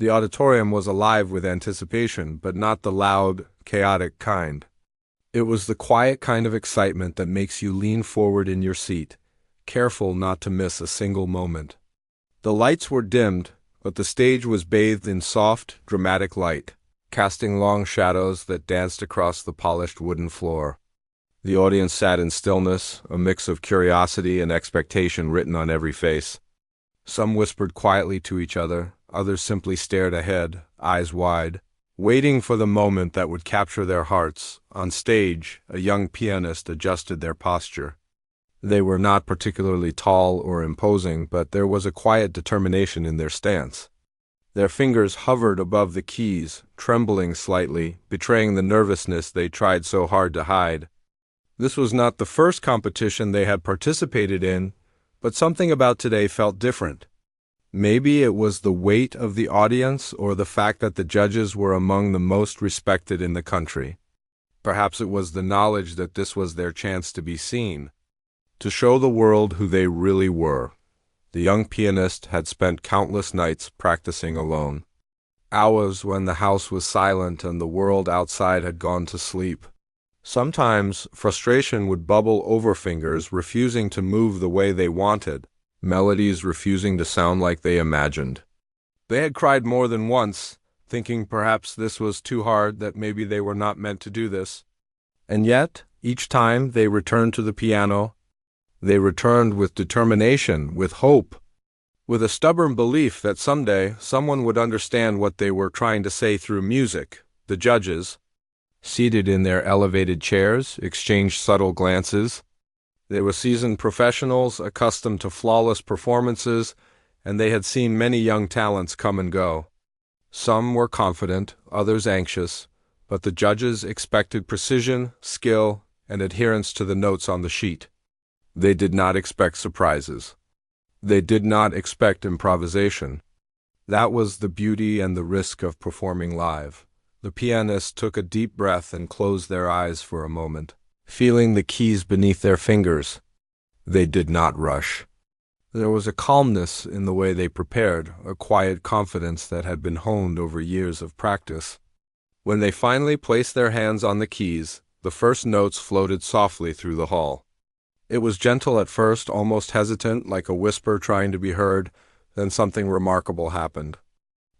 The auditorium was alive with anticipation, but not the loud, chaotic kind. It was the quiet kind of excitement that makes you lean forward in your seat, careful not to miss a single moment. The lights were dimmed, but the stage was bathed in soft, dramatic light, casting long shadows that danced across the polished wooden floor. The audience sat in stillness, a mix of curiosity and expectation written on every face. Some whispered quietly to each other, others simply stared ahead, eyes wide, waiting for the moment that would capture their hearts. On stage, a young pianist adjusted their posture. They were not particularly tall or imposing, but there was a quiet determination in their stance. Their fingers hovered above the keys, trembling slightly, betraying the nervousness they tried so hard to hide. This was not the first competition they had participated in, but something about today felt different. Maybe it was the weight of the audience or the fact that the judges were among the most respected in the country. Perhaps it was the knowledge that this was their chance to be seen, to show the world who they really were. The young pianist had spent countless nights practicing alone. Hours when the house was silent and the world outside had gone to sleep. Sometimes frustration would bubble over fingers, refusing to move the way they wanted, melodies refusing to sound like they imagined. They had cried more than once, thinking perhaps this was too hard, that maybe they were not meant to do this. And yet, each time they returned to the piano, they returned with determination, with hope, with a stubborn belief that someday someone would understand what they were trying to say through music. The judges, seated in their elevated chairs, exchanged subtle glances. They were seasoned professionals, accustomed to flawless performances, and they had seen many young talents come and go. Some were confident, others anxious, but the judges expected precision, skill, and adherence to the notes on the sheet. They did not expect surprises. They did not expect improvisation. That was the beauty and the risk of performing live. The pianist took a deep breath and closed their eyes for a moment, feeling the keys beneath their fingers. They did not rush. There was a calmness in the way they prepared, a quiet confidence that had been honed over years of practice. When they finally placed their hands on the keys, the first notes floated softly through the hall. It was gentle at first, almost hesitant, like a whisper trying to be heard. Then something remarkable happened.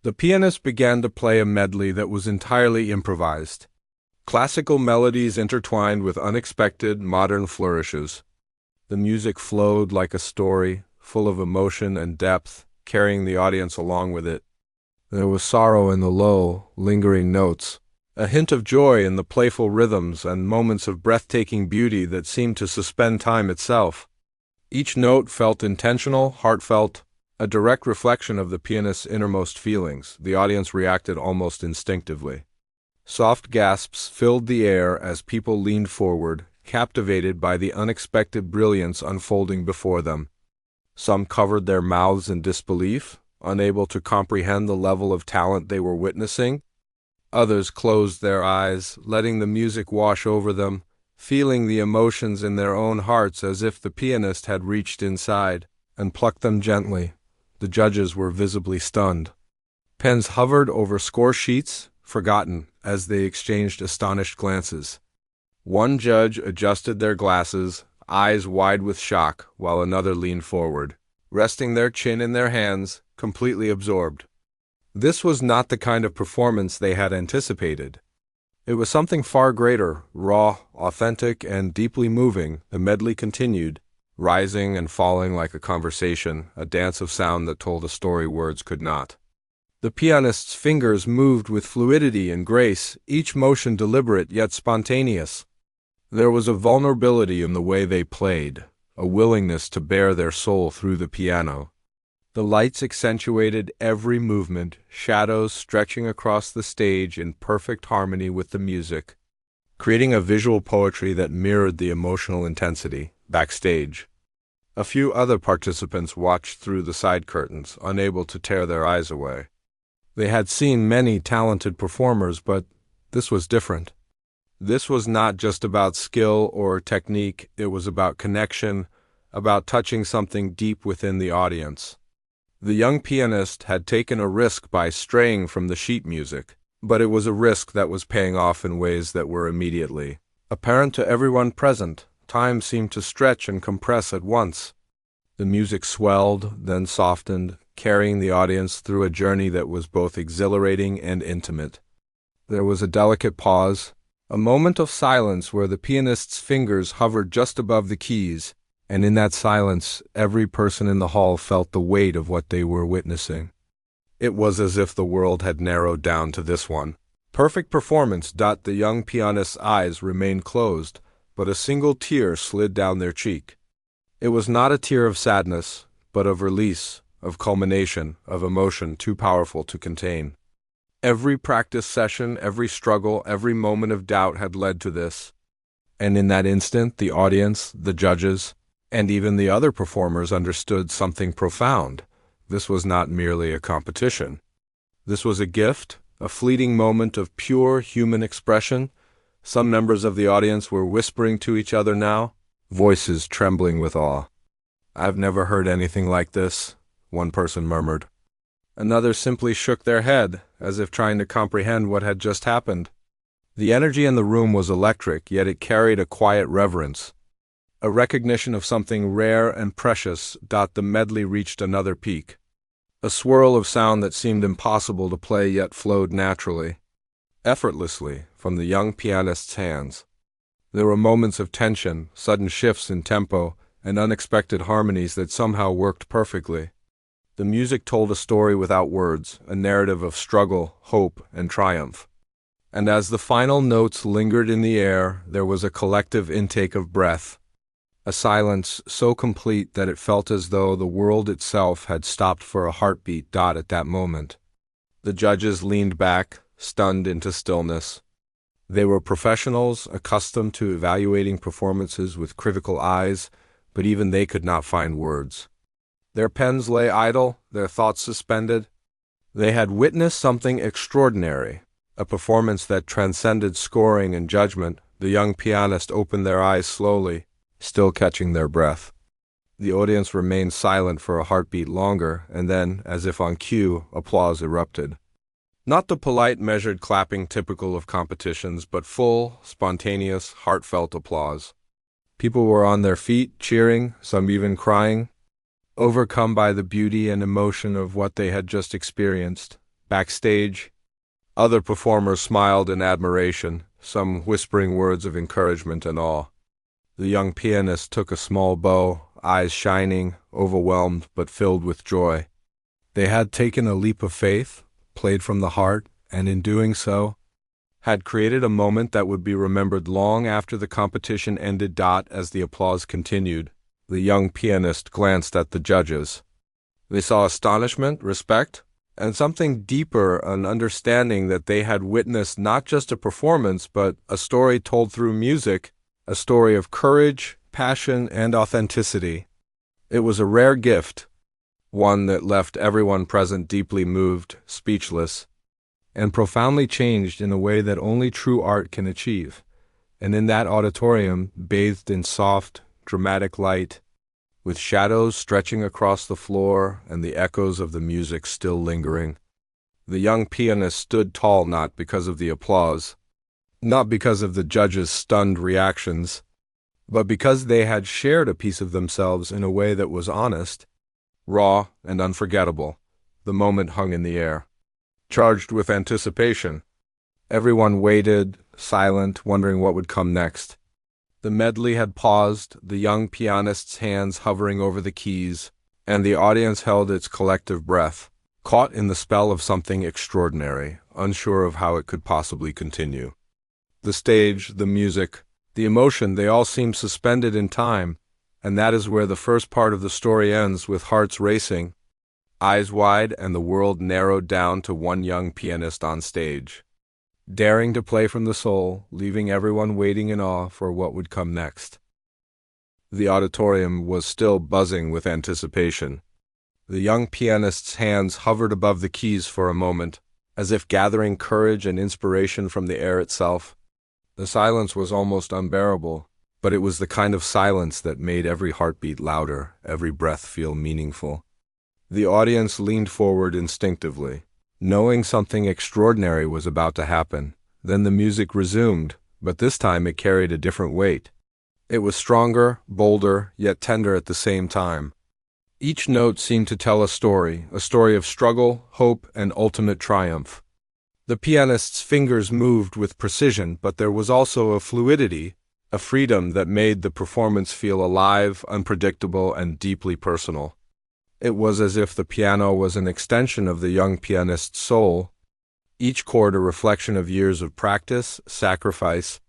The pianist began to play a medley that was entirely improvised. Classical melodies intertwined with unexpected, modern flourishes. The music flowed like a story, full of emotion and depth, carrying the audience along with it. There was sorrow in the low, lingering notes, a hint of joy in the playful rhythms, and moments of breathtaking beauty that seemed to suspend time itself. Each note felt intentional, heartfelt, a direct reflection of the pianist's innermost feelings. The audience reacted almost instinctively. Soft gasps filled the air as people leaned forward, captivated by the unexpected brilliance unfolding before them. Some covered their mouths in disbelief, unable to comprehend the level of talent they were witnessing. Others closed their eyes, letting the music wash over them, feeling the emotions in their own hearts as if the pianist had reached inside and plucked them gently. The judges were visibly stunned. Pens hovered over score sheets, forgotten, as they exchanged astonished glances. One judge adjusted their glasses, eyes wide with shock, while another leaned forward, resting their chin in their hands, completely absorbed. This was not the kind of performance they had anticipated. It was something far greater, raw, authentic, and deeply moving. The medley continued, rising and falling like a conversation, a dance of sound that told a story words could not. The pianist's fingers moved with fluidity and grace, each motion deliberate yet spontaneous. There was a vulnerability in the way they played, a willingness to bare their soul through the piano. The lights accentuated every movement, shadows stretching across the stage in perfect harmony with the music, creating a visual poetry that mirrored the emotional intensity. Backstage, a few other participants watched through the side curtains, unable to tear their eyes away. They had seen many talented performers, but this was different. This was not just about skill or technique, it was about connection, about touching something deep within the audience. The young pianist had taken a risk by straying from the sheet music, but it was a risk that was paying off in ways that were immediately apparent to everyone present. Time seemed to stretch and compress at once. The music swelled, then softened, carrying the audience through a journey that was both exhilarating and intimate. There was a delicate pause, a moment of silence where the pianist's fingers hovered just above the keys, and in that silence, every person in the hall felt the weight of what they were witnessing. It was as if the world had narrowed down to this one. Perfect performance. The young pianist's eyes remained closed, but a single tear slid down their cheek. It was not a tear of sadness, but of release, of culmination, of emotion too powerful to contain. Every practice session, every struggle, every moment of doubt had led to this. And in that instant, the audience, the judges, and even the other performers understood something profound. This was not merely a competition. This was a gift, a fleeting moment of pure human expression. Some members of the audience were whispering to each other now, voices trembling with awe. "I've never heard anything like this," one person murmured. Another simply shook their head, as if trying to comprehend what had just happened. The energy in the room was electric, yet it carried a quiet reverence, a recognition of something rare and precious. The medley reached another peak. A swirl of sound that seemed impossible to play yet flowed naturally, effortlessly, from the young pianist's hands. There were moments of tension, sudden shifts in tempo, and unexpected harmonies that somehow worked perfectly. The music told a story without words, a narrative of struggle, hope, and triumph. And as the final notes lingered in the air, there was a collective intake of breath, a silence so complete that it felt as though the world itself had stopped for a heartbeat. At that moment, the judges leaned back, stunned into stillness. They were professionals, accustomed to evaluating performances with critical eyes, but even they could not find words. Their pens lay idle, their thoughts suspended. They had witnessed something extraordinary, a performance that transcended scoring and judgment. The young pianist opened their eyes slowly, still catching their breath. The audience remained silent for a heartbeat longer, and then, as if on cue, applause erupted. Not the polite, measured clapping typical of competitions, but full, spontaneous, heartfelt applause. People were on their feet, cheering, some even crying, overcome by the beauty and emotion of what they had just experienced. Backstage, other performers smiled in admiration, some whispering words of encouragement and awe. The young pianist took a small bow, eyes shining, overwhelmed but filled with joy. They had taken a leap of faith, played from the heart, and in doing so, had created a moment that would be remembered long after the competition ended. As the applause continued, the young pianist glanced at the judges. They saw astonishment, respect, and something deeper, an understanding that they had witnessed not just a performance, but a story told through music, a story of courage, passion, and authenticity. It was a rare gift, one that left everyone present deeply moved, speechless, and profoundly changed in a way that only true art can achieve. And in that auditorium, bathed in soft, dramatic light, with shadows stretching across the floor and the echoes of the music still lingering, the young pianist stood tall not because of the applause, not because of the judges' stunned reactions, but because they had shared a piece of themselves in a way that was honest, raw, and unforgettable. The moment hung in the air, charged with anticipation. Everyone waited, silent, wondering what would come next. The medley had paused, the young pianist's hands hovering over the keys, and the audience held its collective breath, caught in the spell of something extraordinary, unsure of how it could possibly continue. The stage, the music, the emotion, they all seemed suspended in time, and that is where the first part of the story ends, with hearts racing, eyes wide, and the world narrowed down to one young pianist on stage, daring to play from the soul, leaving everyone waiting in awe for what would come next. The auditorium was still buzzing with anticipation. The young pianist's hands hovered above the keys for a moment, as if gathering courage and inspiration from the air itself. The silence was almost unbearable, but it was the kind of silence that made every heartbeat louder, every breath feel meaningful. The audience leaned forward instinctively, knowing something extraordinary was about to happen. Then the music resumed, but this time it carried a different weight. It was stronger, bolder, yet tender at the same time. Each note seemed to tell a story of struggle, hope, and ultimate triumph. The pianist's fingers moved with precision, but there was also a fluidity, a freedom that made the performance feel alive, unpredictable, and deeply personal. It was as if the piano was an extension of the young pianist's soul, each chord a reflection of years of practice, sacrifice,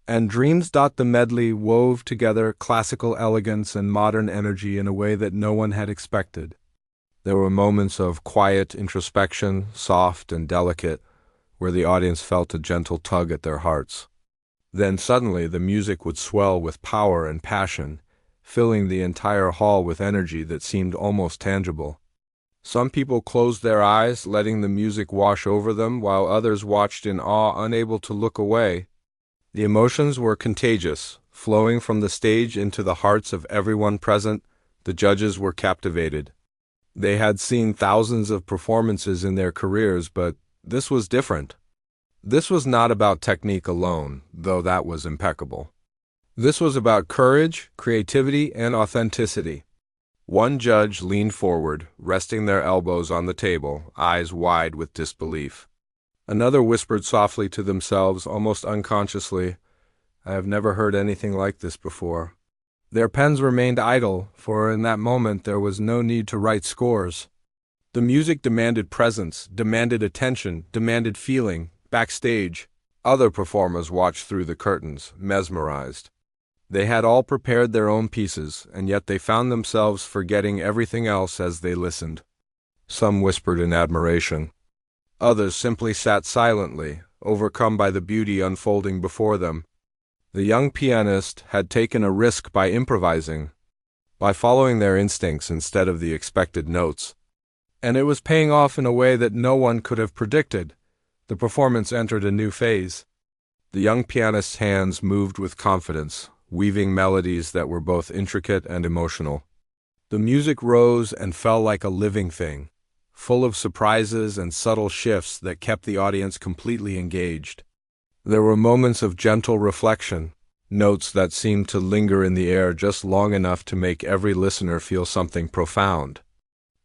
and dreams. The medley wove together classical elegance and modern energy in a way that no one had expected. There were moments of quiet introspection, soft and delicate, where the audience felt a gentle tug at their hearts. Then suddenly the music would swell with power and passion, filling the entire hall with energy that seemed almost tangible. Some people closed their eyes, letting the music wash over them, while others watched in awe, unable to look away. The emotions were contagious, flowing from the stage into the hearts of everyone present. The judges were captivated. They had seen thousands of performances in their careers, but this was different. This was not about technique alone, though that was impeccable. This was about courage, creativity, and authenticity. One judge leaned forward, resting their elbows on the table, eyes wide with disbelief. Another whispered softly to themselves, almost unconsciously, "I have never heard anything like this before." Their pens remained idle, for in that moment there was no need to write scores. The music demanded presence, demanded attention, demanded feeling. Backstage, other performers watched through the curtains, mesmerized. They had all prepared their own pieces, and yet they found themselves forgetting everything else as they listened. Some whispered in admiration. Others simply sat silently, overcome by the beauty unfolding before them. The young pianist had taken a risk by improvising, by following their instincts instead of the expected notes. And it was paying off in a way that no one could have predicted. The performance entered a new phase. The young pianist's hands moved with confidence, weaving melodies that were both intricate and emotional. The music rose and fell like a living thing, full of surprises and subtle shifts that kept the audience completely engaged. There were moments of gentle reflection, notes that seemed to linger in the air just long enough to make every listener feel something profound.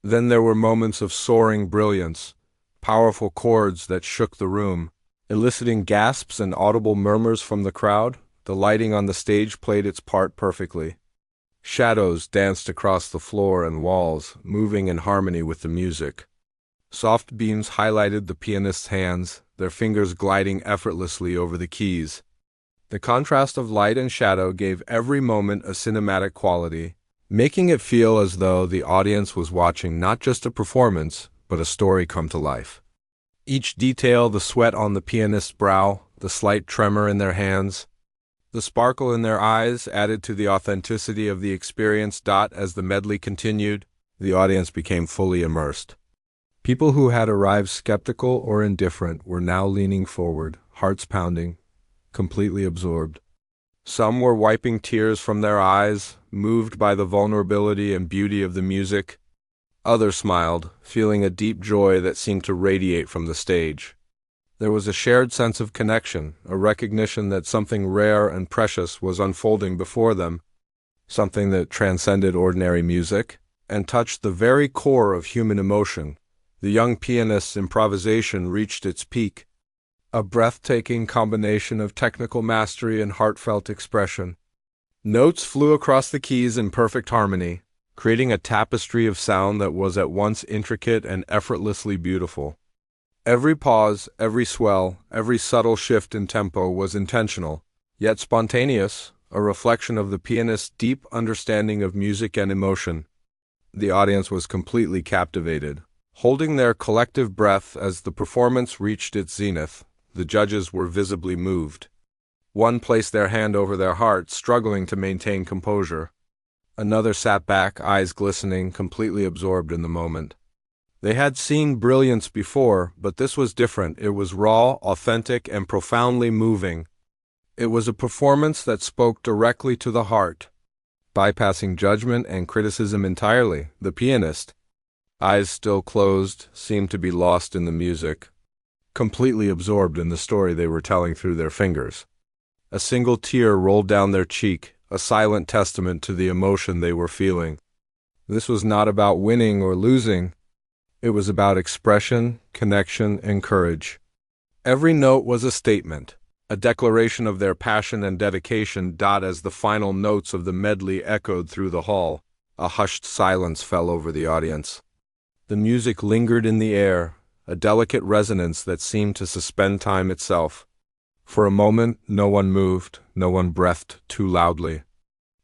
Then there were moments of soaring brilliance, powerful chords that shook the room, eliciting gasps and audible murmurs from the crowd. The lighting on the stage played its part perfectly. Shadows danced across the floor and walls, moving in harmony with the music. Soft beams highlighted the pianist's hands, their fingers gliding effortlessly over the keys. The contrast of light and shadow gave every moment a cinematic quality, making it feel as though the audience was watching not just a performance, but a story come to life. Each detail, the sweat on the pianist's brow, the slight tremor in their hands, the sparkle in their eyes added to the authenticity of the experience. As the medley continued, the audience became fully immersed. People who had arrived skeptical or indifferent were now leaning forward, hearts pounding, completely absorbed. Some were wiping tears from their eyes, moved by the vulnerability and beauty of the music. Others smiled, feeling a deep joy that seemed to radiate from the stage. There was a shared sense of connection, a recognition that something rare and precious was unfolding before them, something that transcended ordinary music and touched the very core of human emotion. The young pianist's improvisation reached its peak, a breathtaking combination of technical mastery and heartfelt expression. Notes flew across the keys in perfect harmony, creating a tapestry of sound that was at once intricate and effortlessly beautiful. Every pause, every swell, every subtle shift in tempo was intentional, yet spontaneous, a reflection of the pianist's deep understanding of music and emotion. The audience was completely captivated, holding their collective breath as the performance reached its zenith. The judges were visibly moved. One placed their hand over their heart, struggling to maintain composure. Another sat back, eyes glistening, completely absorbed in the moment. They had seen brilliance before, but this was different. It was raw, authentic, and profoundly moving. It was a performance that spoke directly to the heart, bypassing judgment and criticism entirely. The pianist, eyes still closed, seemed to be lost in the music, completely absorbed in the story they were telling through their fingers. A single tear rolled down their cheek, a silent testament to the emotion they were feeling. This was not about winning or losing. It was about expression, connection, and courage. Every note was a statement, a declaration of their passion and dedication. As the final notes of the medley echoed through the hall, a hushed silence fell over the audience. The music lingered in the air, a delicate resonance that seemed to suspend time itself. For a moment, no one moved, no one breathed too loudly.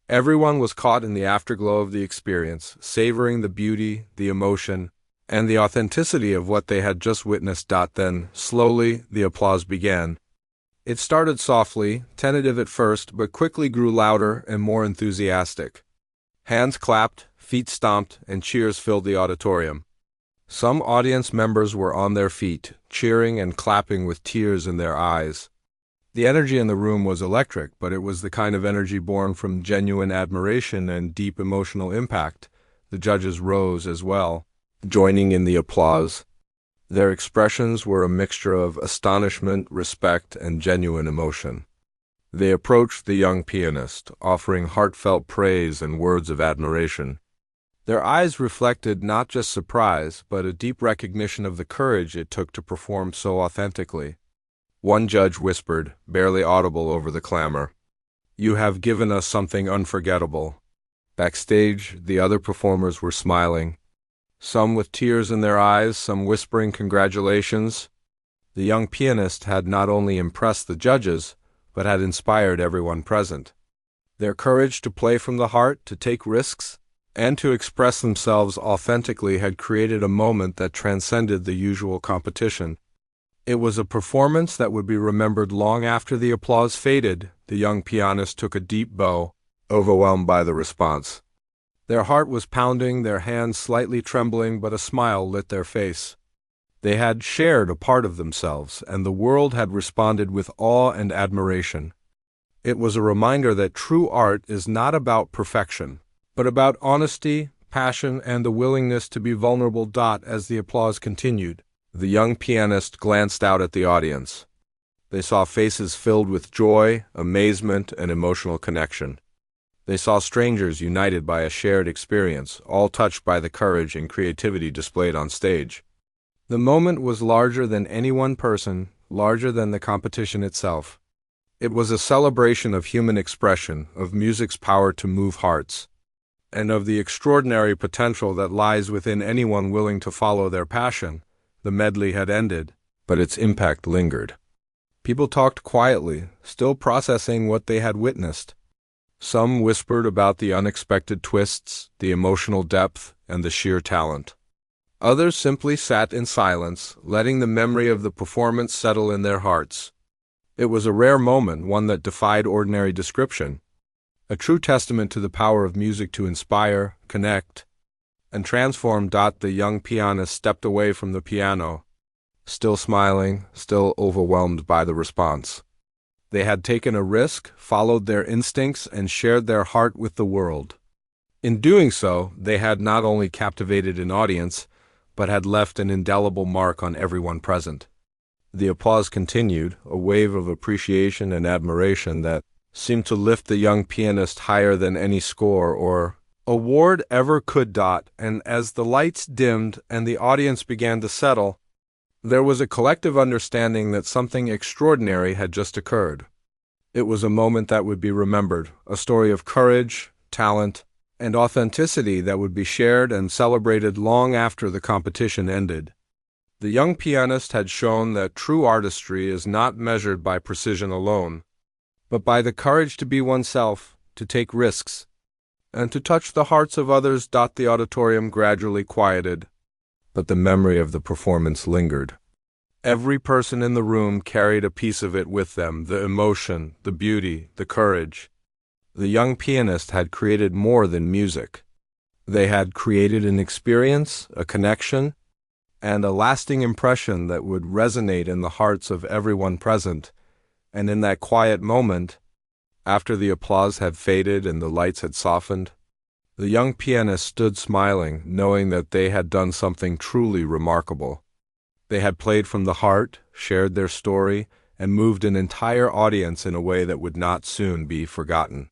Everyone was caught in the afterglow of the experience, savoring the beauty, the emotion, and the authenticity of what they had just witnessed. Then, slowly, the applause began. It started softly, tentative at first, but quickly grew louder and more enthusiastic. Hands clapped, feet stomped, and cheers filled the auditorium. Some audience members were on their feet, cheering and clapping with tears in their eyes. The energy in the room was electric, but it was the kind of energy born from genuine admiration and deep emotional impact. The judges rose as well, joining in the applause. Their expressions were a mixture of astonishment, respect, and genuine emotion. They approached the young pianist, offering heartfelt praise and words of admiration. Their eyes reflected not just surprise, but a deep recognition of the courage it took to perform so authentically. One judge whispered, barely audible over the clamor, "You have given us something unforgettable." Backstage, the other performers were smiling, some with tears in their eyes, some whispering congratulations. The young pianist had not only impressed the judges, but had inspired everyone present. Their courage to play from the heart, to take risks, and to express themselves authentically had created a moment that transcended the usual competition. It was a performance that would be remembered long after the applause faded. The young pianist took a deep bow, overwhelmed by the response. Their heart was pounding, their hands slightly trembling, but a smile lit their face. They had shared a part of themselves, and the world had responded with awe and admiration. It was a reminder that true art is not about perfection, but about honesty, passion, and the willingness to be vulnerable. As the applause continued, the young pianist glanced out at the audience. They saw faces filled with joy, amazement, and emotional connection. They saw strangers united by a shared experience, all touched by the courage and creativity displayed on stage. The moment was larger than any one person, larger than the competition itself. It was a celebration of human expression, of music's power to move hearts, and of the extraordinary potential that lies within anyone willing to follow their passion. The medley had ended, but its impact lingered. People talked quietly, still processing what they had witnessed. Some whispered about the unexpected twists, the emotional depth, and the sheer talent. Others simply sat in silence, letting the memory of the performance settle in their hearts. It was a rare moment, one that defied ordinary description. A true testament to the power of music to inspire, connect, and transform. The young pianist stepped away from the piano, still smiling, still overwhelmed by the response. They had taken a risk, followed their instincts, and shared their heart with the world. In doing so, they had not only captivated an audience, but had left an indelible mark on everyone present. The applause continued, a wave of appreciation and admiration that seemed to lift the young pianist higher than any score or award ever could. And as the lights dimmed and the audience began to settle, there was a collective understanding that something extraordinary had just occurred. It was a moment that would be remembered, a story of courage, talent, and authenticity that would be shared and celebrated long after the competition ended. The young pianist had shown that true artistry is not measured by precision alone, but by the courage to be oneself, to take risks, and to touch the hearts of others. The auditorium gradually quieted, but the memory of the performance lingered. Every person in the room carried a piece of it with them, the emotion, the beauty, the courage. The young pianist had created more than music. They had created an experience, a connection, and a lasting impression that would resonate in the hearts of everyone present. And in that quiet moment, after the applause had faded and the lights had softened, The young pianist stood smiling, knowing that they had done something truly remarkable. They had played from the heart, shared their story, and moved an entire audience in a way that would not soon be forgotten.